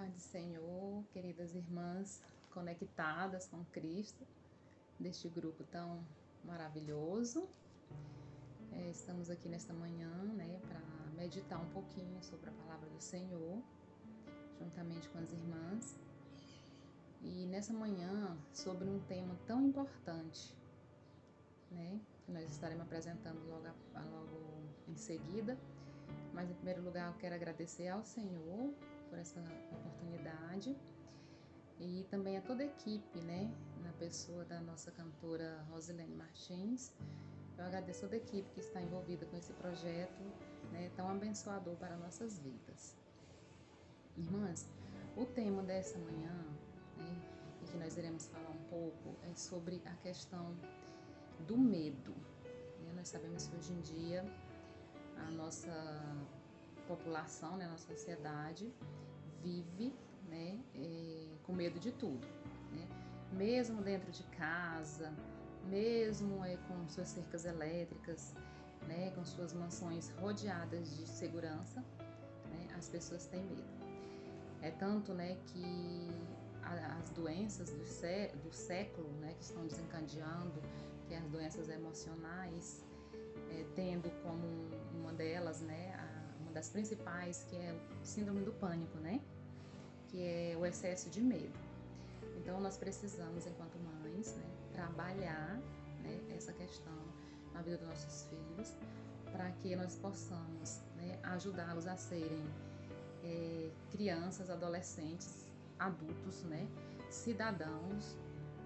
Paz do Senhor, queridas irmãs conectadas com Cristo, deste grupo tão maravilhoso. Estamos aqui nesta manhã, para meditar um pouquinho sobre a palavra do Senhor, juntamente com as irmãs. E nessa manhã, sobre um tema tão importante, que nós estaremos apresentando logo em seguida. Mas, em primeiro lugar, eu quero agradecer ao Senhor por essa oportunidade e também a toda a equipe, na pessoa da nossa cantora Rosilene Martins. Eu agradeço a toda a equipe que está envolvida com esse projeto, tão abençoador para nossas vidas. Irmãs, o tema dessa manhã, e que nós iremos falar um pouco, é sobre a questão do medo. Nós sabemos que hoje em dia a nossa população, a nossa sociedade vive com medo de tudo, mesmo dentro de casa, mesmo com suas cercas elétricas, com suas mansões rodeadas de segurança, as pessoas têm medo. É tanto que as doenças do século, que estão desencadeando, que é as doenças emocionais, tendo como uma delas, uma das principais, que é o síndrome do pânico, que é o excesso de medo. Então, nós precisamos, enquanto mães, trabalhar essa questão na vida dos nossos filhos, para que nós possamos ajudá-los a serem crianças, adolescentes, adultos, cidadãos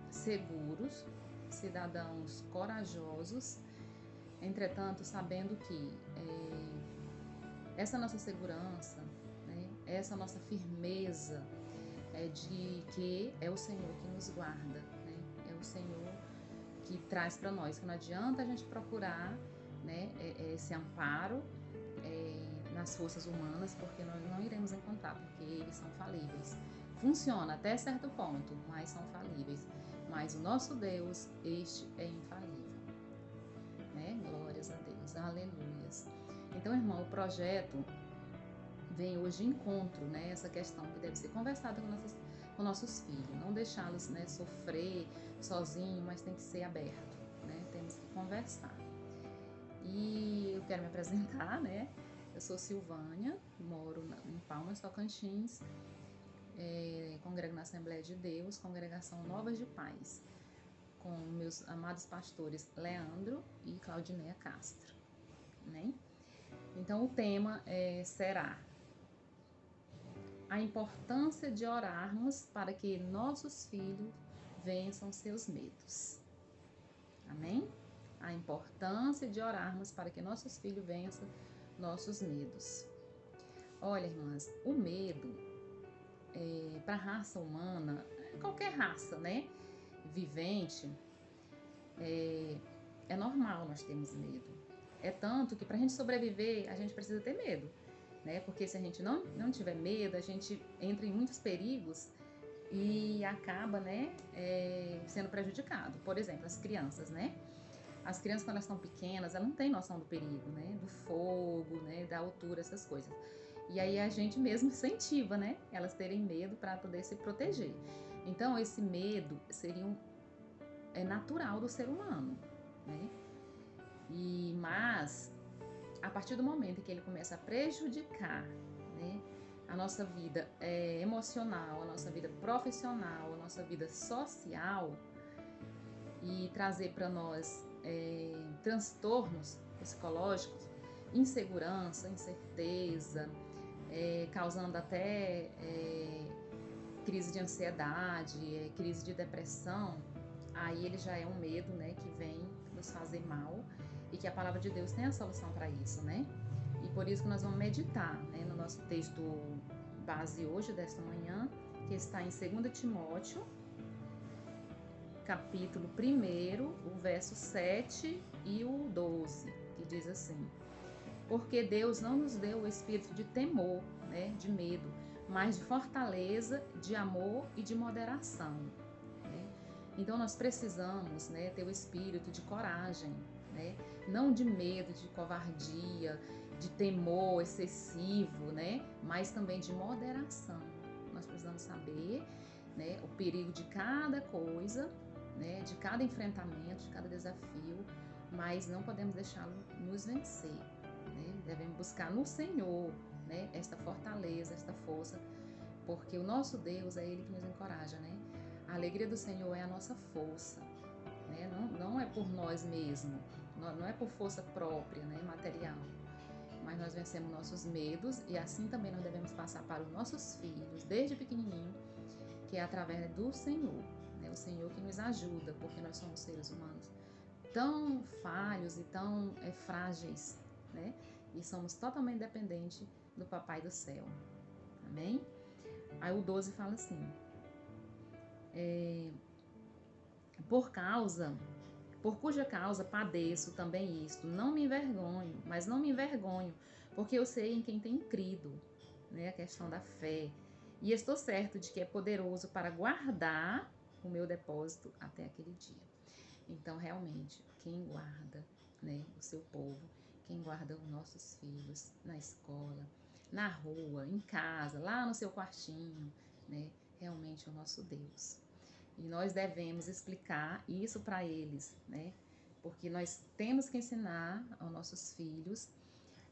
seguros, cidadãos corajosos. Entretanto, sabendo que essa nossa segurança, essa nossa firmeza de que é o Senhor que nos guarda, é o Senhor que traz para nós, que não adianta a gente procurar esse amparo nas forças humanas, porque nós não iremos encontrar, porque eles são falíveis. Funciona até certo ponto, mas são falíveis. Mas o nosso Deus, este é infalível. Glórias a Deus, aleluias. Então, irmão, o projeto vem hoje de encontro, essa questão que deve ser conversada com nossos filhos, não deixá-los sofrer sozinho, mas tem que ser aberto, temos que conversar. E eu quero me apresentar, eu sou Silvânia, moro em Palmas, Tocantins, congrego na Assembleia de Deus, congregação Novas de Paz, com meus amados pastores Leandro e Claudineia Castro, Então, o tema será a importância de orarmos para que nossos filhos vençam seus medos. Amém? A importância de orarmos para que nossos filhos vençam nossos medos. Olha, irmãs, o medo para a raça humana, qualquer raça, vivente, é normal nós termos medo. É tanto que para a gente sobreviver, a gente precisa ter medo, porque se a gente não tiver medo, a gente entra em muitos perigos e acaba, sendo prejudicado. Por exemplo, as crianças, As crianças, quando elas estão pequenas, elas não têm noção do perigo, do fogo, da altura, essas coisas. E aí a gente mesmo incentiva, elas terem medo para poder se proteger. Então, esse medo seria natural do ser humano, Mas, a partir do momento em que ele começa a prejudicar, a nossa vida emocional, a nossa vida profissional, a nossa vida social, e trazer para nós transtornos psicológicos, insegurança, incerteza, causando até crise de ansiedade, crise de depressão, aí ele já é um medo, que vem nos fazer mal, e que a palavra de Deus tem a solução para isso, E por isso que nós vamos meditar, no nosso texto base hoje, desta manhã, que está em 2 Timóteo, capítulo 1, o verso 7 e o 12, que diz assim: porque Deus não nos deu o espírito de temor, de medo, mas de fortaleza, de amor e de moderação. Então, nós precisamos ter o espírito de coragem, não de medo, de covardia, de temor excessivo, mas também de moderação. nós precisamos saber, né, o perigo de cada coisa, né, de cada enfrentamento, de cada desafio, mas não podemos deixá-lo nos vencer, né? Devemos buscar no Senhor, né, esta fortaleza, esta força, porque o nosso Deus é Ele que nos encoraja, né? A alegria do Senhor é a nossa força, né? Não é por nós mesmos, não é por força própria, né, material, mas nós vencemos nossos medos e assim também nós devemos passar para os nossos filhos, desde pequenininho, que é através do Senhor, né? O Senhor que nos ajuda, porque nós somos seres humanos tão falhos e tão frágeis, né? E somos totalmente dependentes do Papai do Céu. Amém? Aí o 12 fala assim, por cuja causa padeço também isto, não me envergonho, mas não me envergonho, porque eu sei em quem tenho crido, né? A questão da fé. E estou certo de que é poderoso para guardar o meu depósito até aquele dia. Então, realmente, quem guarda, né, o seu povo, quem guarda os nossos filhos na escola, na rua, em casa, lá no seu quartinho, né, realmente é o nosso Deus. E nós devemos explicar isso para eles, né, porque nós temos que ensinar aos nossos filhos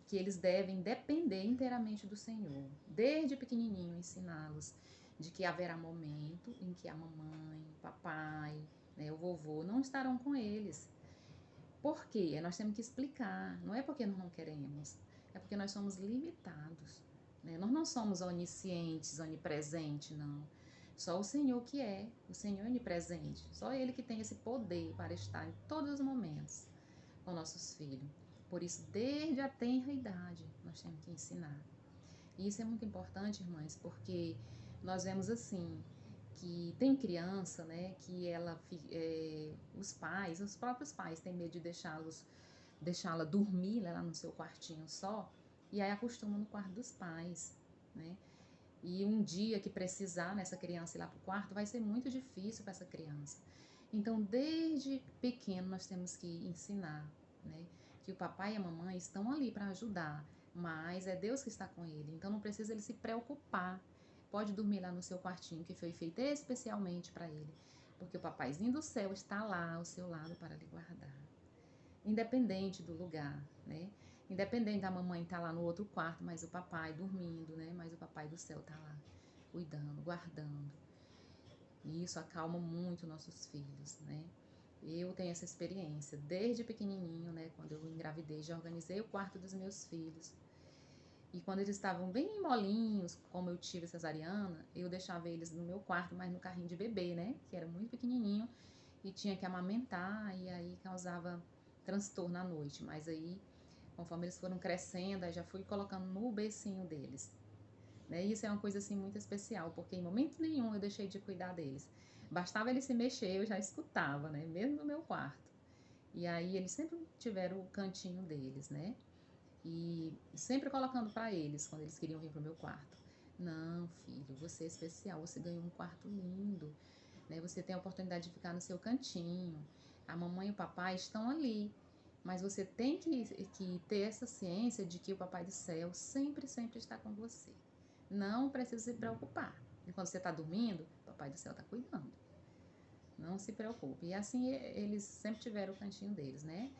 que eles devem depender inteiramente do Senhor. Desde pequenininho, ensiná-los de que haverá momento em que a mamãe, o papai, né, o vovô não estarão com eles. Por quê? Nós temos que explicar. Não é porque nós não queremos, é porque nós somos limitados, né? Nós não somos oniscientes, onipresentes, não. Só o Senhor que é, o Senhor é onipresente. Só Ele que tem esse poder para estar em todos os momentos com nossos filhos. Por isso, desde a tenra idade, nós temos que ensinar. E isso é muito importante, irmãs, porque nós vemos assim, que tem criança, né, que os próprios pais têm medo de deixá-la dormir, né, lá no seu quartinho só, e aí acostuma no quarto dos pais, né? E um dia que precisar nessa criança ir lá para o quarto, vai ser muito difícil para essa criança. Então, desde pequeno, nós temos que ensinar, né, que o papai e a mamãe estão ali para ajudar, mas é Deus que está com ele. Então, não precisa ele se preocupar. Pode dormir lá no seu quartinho, que foi feito especialmente para ele, porque o papaizinho do céu está lá ao seu lado para lhe guardar. Independente do lugar, né? Independente da mamãe estar lá no outro quarto, mas o papai dormindo, né? Mas o papai do céu está lá, cuidando, guardando. E isso acalma muito nossos filhos, né? Eu tenho essa experiência desde pequenininho, né? Quando eu engravidei, já organizei o quarto dos meus filhos. E quando eles estavam bem molinhos, como eu tive cesariana, eu deixava eles no meu quarto, mas no carrinho de bebê, né? Que era muito pequenininho e tinha que amamentar e aí causava transtorno à noite. Mas aí, conforme eles foram crescendo, aí já fui colocando no becinho deles. Né? Isso é uma coisa assim muito especial, porque em momento nenhum eu deixei de cuidar deles. Bastava eles se mexer, eu já escutava, né? Mesmo no meu quarto. E aí eles sempre tiveram o cantinho deles, né? E sempre colocando para eles, quando eles queriam vir para o meu quarto. Não, filho, você é especial, você ganhou um quarto lindo, né? Você tem a oportunidade de ficar no seu cantinho. A mamãe e o papai estão ali, mas você tem que ter essa ciência de que o Papai do Céu sempre, sempre está com você. Não precisa se preocupar. E quando você está dormindo, o Papai do Céu está cuidando. Não se preocupe. E assim eles sempre tiveram o cantinho deles, né?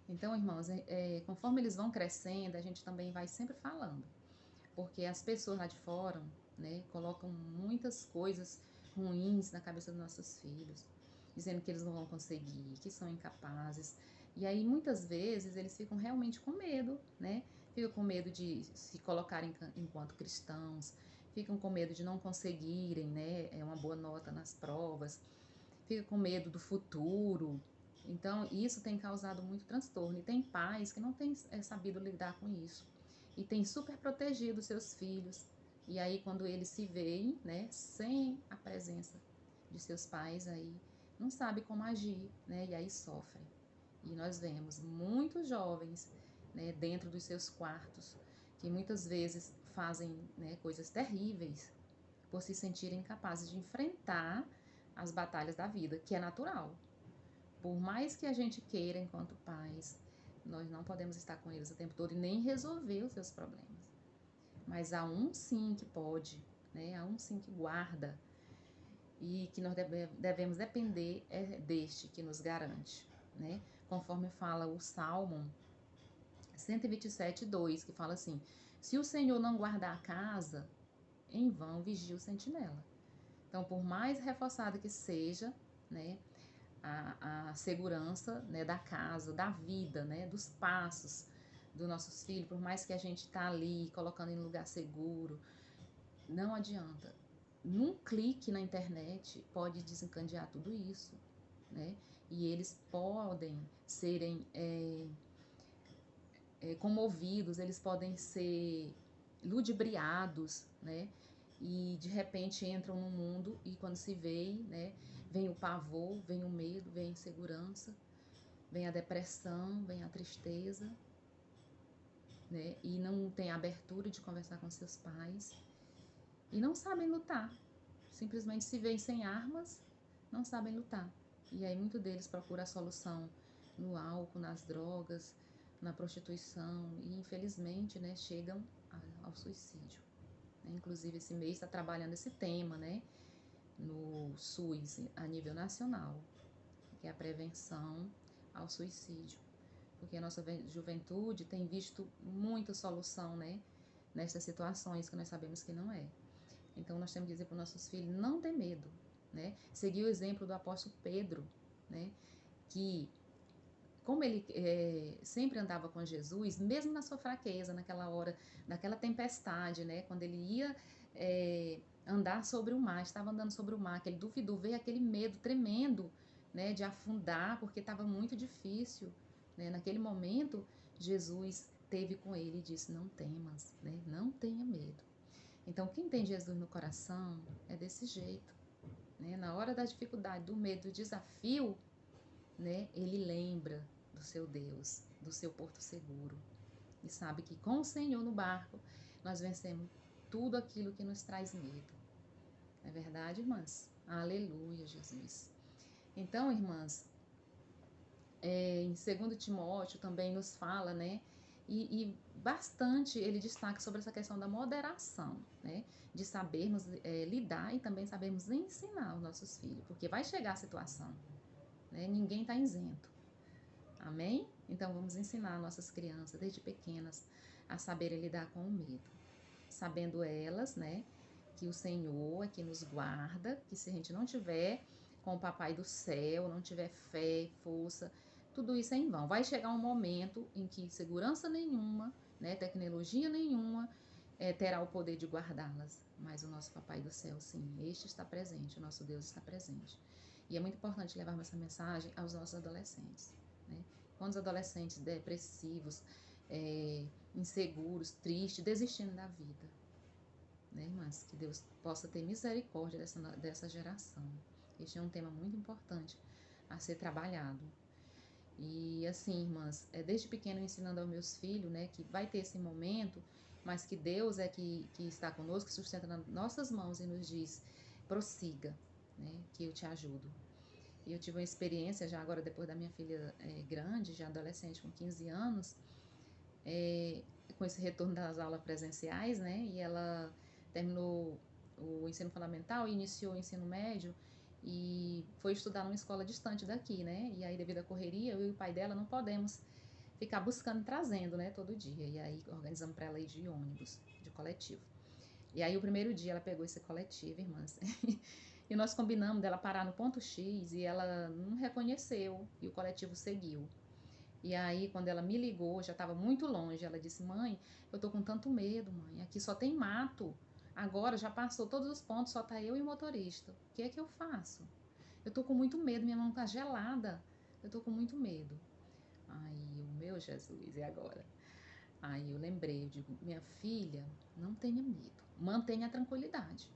Então, irmãos, conforme eles vão crescendo, a gente também vai sempre falando. Porque as pessoas lá de fora, né, colocam muitas coisas ruins na cabeça dos nossos filhos, dizendo que eles não vão conseguir, que são incapazes. E aí, muitas vezes, eles ficam realmente com medo, né? Ficam com medo de se colocarem enquanto cristãos, ficam com medo de não conseguirem, né, uma boa nota nas provas, ficam com medo do futuro. Então, isso tem causado muito transtorno. E tem pais que não têm sabido lidar com isso. E tem super protegido seus filhos. E aí, quando eles se veem, né, sem a presença de seus pais, aí não sabe como agir, né, e aí sofrem. E nós vemos muitos jovens, né, dentro dos seus quartos, que muitas vezes fazem, né, coisas terríveis por se sentirem incapazes de enfrentar as batalhas da vida, que é natural. Por mais que a gente queira, enquanto pais, nós não podemos estar com eles o tempo todo e nem resolver os seus problemas. Mas há um sim que pode, né? Há um sim que guarda e que nós devemos depender deste que nos garante, né? Conforme fala o Salmo 127:2, que fala assim: se o Senhor não guardar a casa, em vão vigia o sentinela. Então, por mais reforçada que seja, né, a segurança, né, da casa, da vida, né, dos passos dos nossos filhos, por mais que a gente tá ali colocando em lugar seguro, não adianta. Num clique na internet pode desencadear tudo isso, né? E eles podem serem comovidos, eles podem ser ludibriados, né? E de repente entram no mundo e quando se veem, né? Vem o pavor, vem o medo, vem a insegurança, vem a depressão, vem a tristeza, né? E não tem abertura de conversar com seus pais e não sabem lutar. Simplesmente se veem sem armas, não sabem lutar. E aí muitos deles procuram a solução no álcool, nas drogas, na prostituição e infelizmente, né, chegam ao suicídio. Inclusive esse mês está trabalhando esse tema, né, no SUS a nível nacional, que é a prevenção ao suicídio, porque a nossa juventude tem visto muita solução, né, nessas situações que nós sabemos que não é. Então nós temos que dizer para os nossos filhos não ter medo, né? Seguir o exemplo do apóstolo Pedro, né? Que como ele sempre andava com Jesus, mesmo na sua fraqueza, naquela hora, naquela tempestade, né? Quando ele ia andar sobre o mar, estava andando sobre o mar, que ele duvidou, veio aquele medo tremendo, né? De afundar, porque estava muito difícil, né? Naquele momento, Jesus teve com ele e disse: não temas, né? Não tenha medo. Então, quem tem Jesus no coração é desse jeito, né? Na hora da dificuldade, do medo, do desafio, né? Ele lembra do seu Deus, do seu porto seguro. E sabe que com o Senhor no barco, nós vencemos tudo aquilo que nos traz medo. Não é verdade, irmãs? Aleluia, Jesus. Então, irmãs, em 2 Timóteo também nos fala, né? E bastante ele destaca sobre essa questão da moderação, né? De sabermos lidar e também sabermos ensinar os nossos filhos, porque vai chegar a situação, né? Ninguém está isento. Amém? Então vamos ensinar nossas crianças desde pequenas a saberem lidar com o medo, sabendo elas, né? Que o Senhor é que nos guarda, que se a gente não tiver com o Papai do céu, não tiver fé, força, tudo isso é em vão. Vai chegar um momento em que segurança nenhuma, né, tecnologia nenhuma, terá o poder de guardá-las. Mas o nosso Papai do céu, sim, este está presente, o nosso Deus está presente. E é muito importante levarmos essa mensagem aos nossos adolescentes, né? Quando os adolescentes depressivos, inseguros, tristes, desistindo da vida, né, irmãs? Que Deus possa ter misericórdia dessa geração. Este é um tema muito importante a ser trabalhado. E assim, irmãs, desde pequeno ensinando aos meus filhos, né, que vai ter esse momento, mas que Deus é que está conosco, que sustenta nas nossas mãos e nos diz: prossiga, né, que eu te ajudo. E eu tive uma experiência já agora, depois da minha filha grande, já adolescente, com 15 anos, com esse retorno das aulas presenciais, né, e ela terminou o ensino fundamental e iniciou o ensino médio, e foi estudar numa escola distante daqui, né? E aí, devido à correria, eu e o pai dela não podemos ficar buscando e trazendo, né? Todo dia. E aí, organizamos para ela ir de ônibus, de coletivo. E aí, o primeiro dia, ela pegou esse coletivo, irmãs. E nós combinamos dela parar no ponto X e ela não reconheceu. E o coletivo seguiu. E aí, quando ela me ligou, já estava muito longe, ela disse: mãe, eu tô com tanto medo, mãe. Aqui só tem mato. Agora já passou todos os pontos, só tá eu e o motorista. O que é que eu faço? Eu tô com muito medo, minha mão tá gelada. Eu tô com muito medo. Aí, o meu Jesus, e agora? Aí eu lembrei, eu digo: minha filha, não tenha medo. Mantenha a tranquilidade.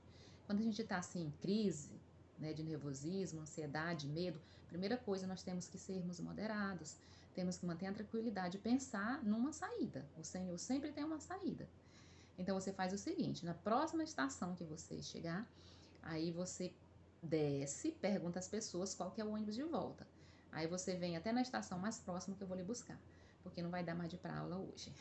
Quando a gente tá assim em crise, né, de nervosismo, ansiedade, medo, primeira coisa, nós temos que sermos moderados. Temos que manter a tranquilidade e pensar numa saída. O Senhor sempre tem uma saída. Então você faz o seguinte: na próxima estação que você chegar, aí você desce, pergunta às pessoas qual que é o ônibus de volta. Aí você vem até na estação mais próxima que eu vou lhe buscar, porque não vai dar mais de ir pra aula hoje.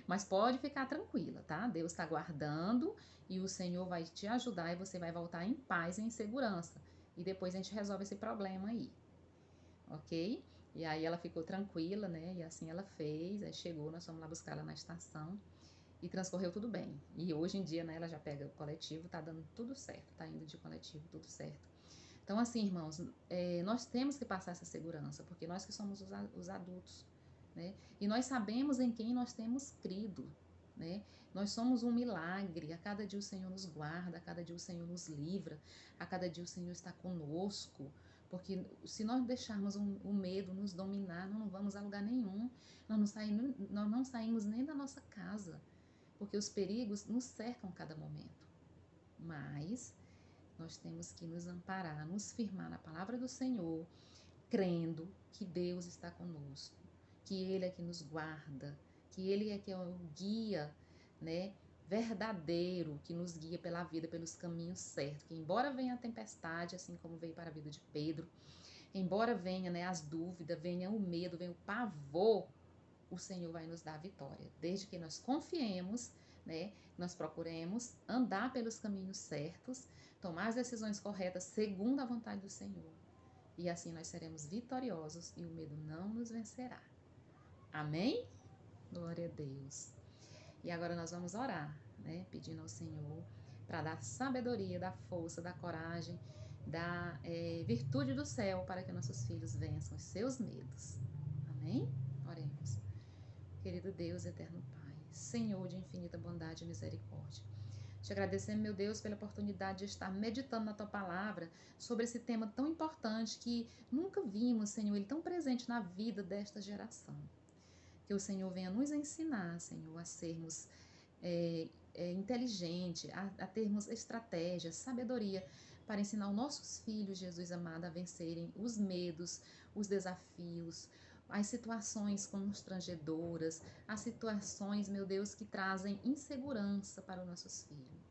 Mas pode ficar tranquila, tá? Deus está guardando e o Senhor vai te ajudar e você vai voltar em paz e em segurança. E depois a gente resolve esse problema aí, ok? E aí ela ficou tranquila, né? E assim ela fez, aí chegou, nós fomos lá buscar ela na estação e transcorreu tudo bem. E hoje em dia, né, ela já pega o coletivo, tá dando tudo certo, tá indo de coletivo, tudo certo. Então, assim, irmãos, nós temos que passar essa segurança, porque nós que somos os adultos, né? E nós sabemos em quem nós temos crido, né? Nós somos um milagre, a cada dia o Senhor nos guarda, a cada dia o Senhor nos livra, a cada dia o Senhor está conosco, porque se nós deixarmos o medo nos dominar, nós não vamos a lugar nenhum, nós não saímos nem da nossa casa, porque os perigos nos cercam a cada momento. Mas nós temos que nos amparar, nos firmar na palavra do Senhor, crendo que Deus está conosco, que Ele é que nos guarda, que Ele é que é o guia, né, verdadeiro, que nos guia pela vida, pelos caminhos certos. Que embora venha a tempestade, assim como veio para a vida de Pedro, embora venha, né, as dúvidas, venha o medo, venha o pavor, o Senhor vai nos dar a vitória, desde que nós confiemos, né, nós procuremos andar pelos caminhos certos, tomar as decisões corretas segundo a vontade do Senhor. E assim nós seremos vitoriosos e o medo não nos vencerá. Amém? Glória a Deus. E agora nós vamos orar, né, pedindo ao Senhor para dar sabedoria, da força, da coragem, da virtude do céu para que nossos filhos vençam os seus medos. Amém? Oremos. Querido Deus, eterno Pai, Senhor de infinita bondade e misericórdia, te agradecemos, meu Deus, pela oportunidade de estar meditando na Tua Palavra sobre esse tema tão importante que nunca vimos, Senhor, ele tão presente na vida desta geração. Que o Senhor venha nos ensinar, Senhor, a sermos inteligentes, a termos estratégias, sabedoria para ensinar os nossos filhos, Jesus amado, a vencerem os medos, os desafios, as situações constrangedoras, as situações, meu Deus, que trazem insegurança para os nossos filhos.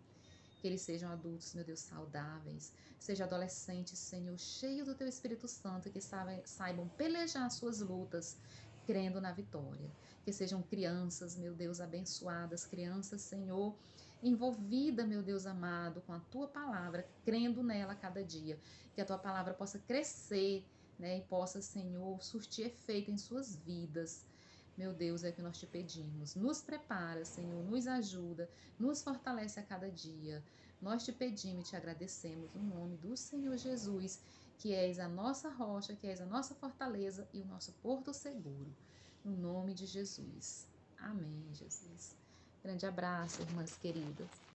Que eles sejam adultos, meu Deus, saudáveis, sejam adolescentes, Senhor, cheios do Teu Espírito Santo, que saibam pelejar suas lutas, crendo na vitória. Que sejam crianças, meu Deus, abençoadas, crianças, Senhor, envolvida, meu Deus amado, com a Tua Palavra, crendo nela a cada dia. Que a Tua Palavra possa crescer, né, e possa, Senhor, surtir efeito em suas vidas. Meu Deus, é o que nós te pedimos. Nos prepara, Senhor, nos ajuda, nos fortalece a cada dia. Nós te pedimos e te agradecemos no nome do Senhor Jesus, que és a nossa rocha, que és a nossa fortaleza e o nosso porto seguro. No nome de Jesus. Amém, Jesus. Grande abraço, irmãs queridas.